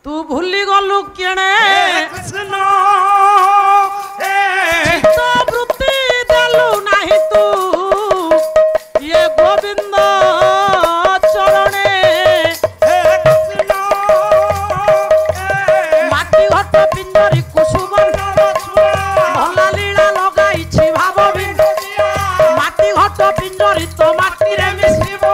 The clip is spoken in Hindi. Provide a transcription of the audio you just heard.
तू भूली गलु केणे कृष्ण तो वृत्ति देलु नाही तू ये गोविंद चरणे माटी घट पिंजरी कुसुमन भला लीला लगाई भाव बिंद माटी घट पिंजरी तो माटी रे मिशिबो